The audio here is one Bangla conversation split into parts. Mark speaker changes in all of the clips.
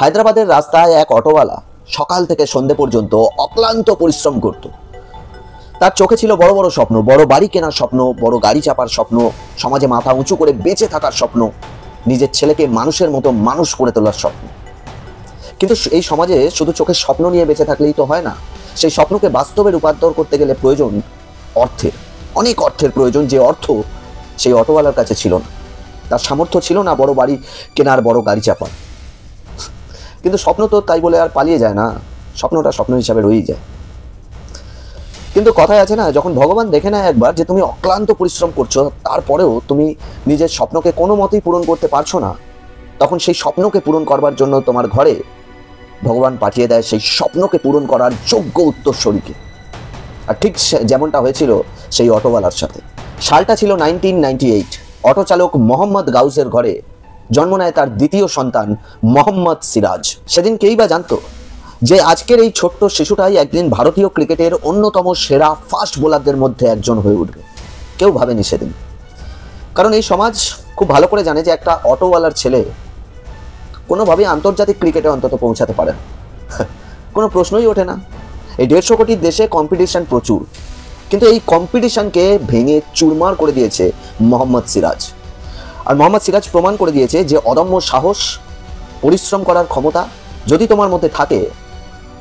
Speaker 1: হায়দ্রাবাদের রাস্তায় এক অটোওয়ালা সকাল থেকে সন্ধে পর্যন্ত অক্লান্ত পরিশ্রম করত। তার চোখে ছিল বড় বড় স্বপ্ন, বড় বাড়ি কেনার স্বপ্ন, বড় গাড়ি চাপার স্বপ্ন, সমাজে মাথা উঁচু করে বেঁচে থাকার স্বপ্ন, নিজের ছেলেকে মানুষের মতো মানুষ করে তোলার স্বপ্ন। কিন্তু এই সমাজে শুধু চোখের স্বপ্ন নিয়ে বেঁচে থাকলেই তো হয় না। সেই স্বপ্নকে বাস্তবে রূপান্তর করতে গেলে প্রয়োজন অর্থের, অনেক অর্থের প্রয়োজন, যে অর্থ সেই অটোওয়ালার কাছে ছিল না। তার সামর্থ্য ছিল না বড় বাড়ি কেনার, বড় গাড়ি চাপার। কিন্তু স্বপ্ন তো তাই বলে আর পালিয়ে যায় না, স্বপ্নটা স্বপ্ন হিসাবে রয়েই যায়। কিন্তু কথায় আছে না, যখন ভগবান দেখে নেয় একবার যে তুমি অক্লান্ত পরিশ্রম করছো, তারপরেও তুমি নিজের স্বপ্নকে কোনো মতেই পূরণ করতে পারছো না, তখন সেই স্বপ্নকে পূরণ করবার জন্য তোমার ঘরে ভগবান পাঠিয়ে দেয় সেই স্বপ্নকে পূরণ করার যোগ্য উত্তরসূরিকে। আর ঠিক যেমনটা হয়েছিল সেই অটোওয়ালার সাথে। সালটা ছিল 1998। অটো চালক মোহাম্মদ গাউসের ঘরে জন্ম নেয় তার দ্বিতীয় সন্তান মোহাম্মদ সিরাজ। সেদিন কেই বা জানতো যে আজকের এই ছোট্ট শিশুটাই একদিন ভারতীয় ক্রিকেটের অন্যতম সেরা ফাস্ট বোলারদের মধ্যে একজন হয়ে উঠবে। কেউ ভাবেনি সেদিন। কারণ এই সমাজ খুব ভালো করে জানে যে একটা অটোওয়ালার ছেলে কোনোভাবেই আন্তর্জাতিক ক্রিকেটে অন্তত পৌঁছাতে পারে না, কোনো প্রশ্নই ওঠে না। এই 150 কোটির দেশে কম্পিটিশন প্রচুর, কিন্তু এই কম্পিটিশনকে ভেঙে চুরমার করে দিয়েছে মোহাম্মদ সিরাজ। আর মোহাম্মদ সিরাজ প্রমাণ করে দিয়েছে যে অদম্য সাহস, পরিশ্রম করার ক্ষমতা যদি তোমার মধ্যে থাকে,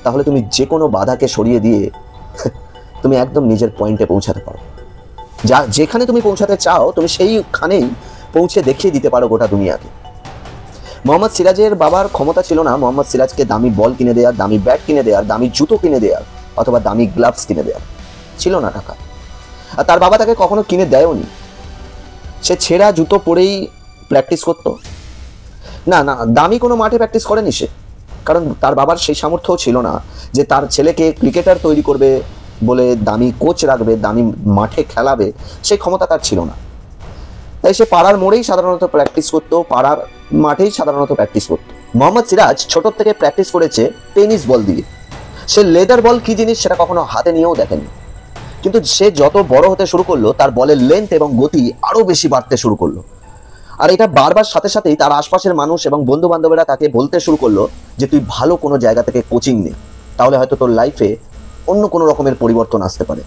Speaker 1: তাহলে তুমি যে কোনো বাধাকে সরিয়ে দিয়ে তুমি একদম নিজের পয়েন্টে পৌঁছাতে পারো। যেখানে তুমি পৌঁছাতে চাও, তুমি সেইখানেই পৌঁছে দেখিয়ে দিতে পারো গোটা দুনিয়াকে। মোহাম্মদ সিরাজের বাবার ক্ষমতা ছিল না মোহাম্মদ সিরাজকে দামি বল কিনে দেওয়ার, দামি ব্যাট কিনে দেওয়ার, দামি জুতো কিনে দেওয়ার, অথবা দামি গ্লাভস কিনে দেওয়ার। ছিল না টাকা। আর তার বাবা তাকে কখনো কিনে দেয়ওনি। সে ছেঁড়া জুতো পরেই প্র্যাকটিস করত। না, দামি কোনো মাঠে প্র্যাকটিস করেনি সে, কারণ তার বাবার সেই সামর্থ্যও ছিল না যে তার ছেলেকে ক্রিকেটার তৈরি করবে বলে দামি কোচ রাখবে, দামি মাঠে খেলাবে, সেই ক্ষমতা তার ছিল না। তাই সে পাড়ার মোড়েই সাধারণত প্র্যাকটিস করতো, পাড়ার মাঠেই সাধারণত প্র্যাকটিস করতো। মোহাম্মদ সিরাজ ছোট থেকে প্র্যাকটিস করেছে টেনিস বল দিয়ে। সে লেদার বল কি জিনিস সেটা কখনো হাতে নিয়েও দেখেনি। কিন্তু সে যত বড় হতে শুরু করলো, তার বলের লেন্থ এবং গতি আরো বেশি বাড়তে শুরু করলো। আর এটা বারবার সাথে সাথেই তার আশপাশের মানুষ এবং বন্ধু বান্ধবেরা তাকে বলতে শুরু করলো যে তুই ভালো কোনো জায়গা থেকে কোচিং নে, তাহলে হয়তো তোর লাইফে অন্য কোনো রকমের পরিবর্তন আসতে পারে।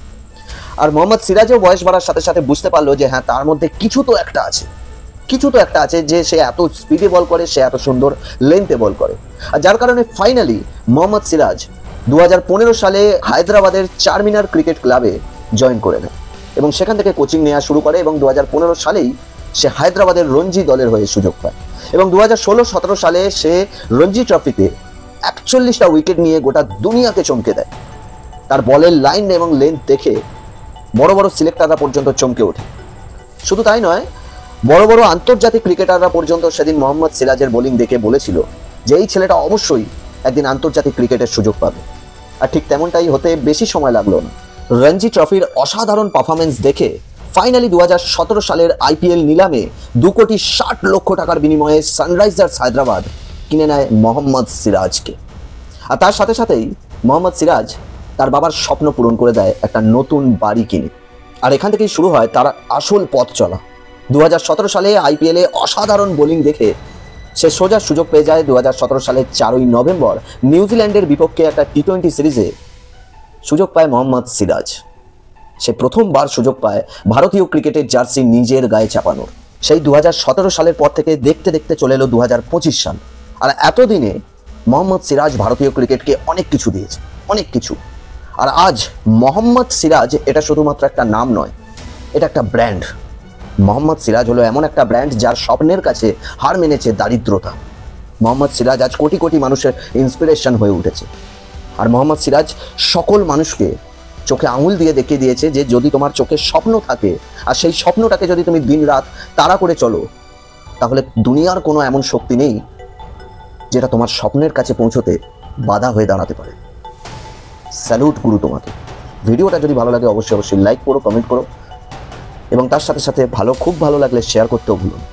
Speaker 1: আর মোহাম্মদ সিরাজও বয়স বাড়ার সাথে সাথে বুঝতে পারলো যে হ্যাঁ, তার মধ্যে কিছু তো একটা আছে, যে সে এত স্পিডে বল করে, সে এত সুন্দর লেন্থে বল করে। আর যার কারণে ফাইনালি মোহাম্মদ সিরাজ 2015 সালে হায়দ্রাবাদের চারমিনার ক্রিকেট ক্লাবে জয়েন করে নেয় এবং সেখান থেকে কোচিং নেওয়া শুরু করে। এবং 2015 সালেই সে হায়দ্রাবাদের রঞ্জি দলের হয়ে সুযোগ পায়। এবং 2016-17 সালে সে রঞ্জি ট্রফিতে 41টা উইকেট নিয়ে গোটা দুনিয়াকে চমকে দেয়। তার বলের লাইন এবং লেন্থ দেখে বড় বড় সিলেক্টররা পর্যন্ত চমকে ওঠে। শুধু তাই নয়, বড় বড় আন্তর্জাতিক ক্রিকেটাররা পর্যন্ত সেদিন মোহাম্মদ সিরাজের বোলিং দেখে বলেছিল যে এই ছেলেটা অবশ্যই একদিন আন্তর্জাতিক ক্রিকেটের সুযোগ পাবে। আর ঠিক তেমনটাই হতে বেশি সময় লাগলো না। রঞ্জি ট্রফির অসাধারণ পারফরমেন্স দেখে ফাইনালি 2017 সালের IPL নিলামে 2,60 লক্ষ টাকার বিনিময়ে সানরাইজার্স হায়দ্রাবাদ কিনে নেয় মোহাম্মদ সিরাজকে। আর তার সাথে সাথেই মোহাম্মদ সিরাজ তার বাবার স্বপ্ন পূরণ করে দেয় একটা নতুন বাড়ি কিনে। আর এখান থেকেই শুরু হয় তার আসল পথ চলা। 2017 সালে IPL এ অসাধারণ বোলিং দেখে সে সোজা সুযোগ পেয়ে যায় 2017 সালের 4ই নভেম্বর নিউজিল্যান্ডের বিপক্ষে একটা T20 সিরিজে সুযোগ পায় মোহাম্মদ সিরাজ। সে প্রথমবার সুযোগ পায় ভারতীয় ক্রিকেটের জার্সি নিজের গায়ে চাপানোর। সেই 2017 সালের পর থেকে দেখতে দেখতে চলে এলো 2025 সাল। আর এতদিনে মোহাম্মদ সিরাজ ভারতীয় ক্রিকেটকে অনেক কিছু দিয়েছে, অনেক কিছু। আর আজ মোহাম্মদ সিরাজ এটা শুধুমাত্র একটা নাম নয়, এটা একটা ব্র্যান্ড। মোহাম্মদ সিরাজ হলো এমন একটা ব্র্যান্ড যার স্বপ্নের কাছে হার মেনেছে দারিদ্রতা। মোহাম্মদ সিরাজ আজ কোটি কোটি মানুষের ইন্সপিরেশন হয়ে উঠেছে। আর মোহাম্মদ সিরাজ সকল মানুষকে চোখে আঙুল দিয়ে দেখিয়ে দিয়েছে যে যদি তোমার চোখে স্বপ্ন থাকে আর সেই স্বপ্নটাকে যদি তুমি দিন রাত তাড়া করে চলো, তাহলে দুনিয়ার কোনো এমন শক্তি নেই যেটা তোমার স্বপ্নের কাছে পৌঁছতে বাধা হয়ে দাঁড়াতে পারে। স্যালুট গুরু তোমাকে। ভিডিওটা যদি ভালো লাগে অবশ্যই লাইক করো, কমেন্ট করো এবং তার সাথে সাথে খুব ভালো লাগলে শেয়ার করতেও ভুলো না।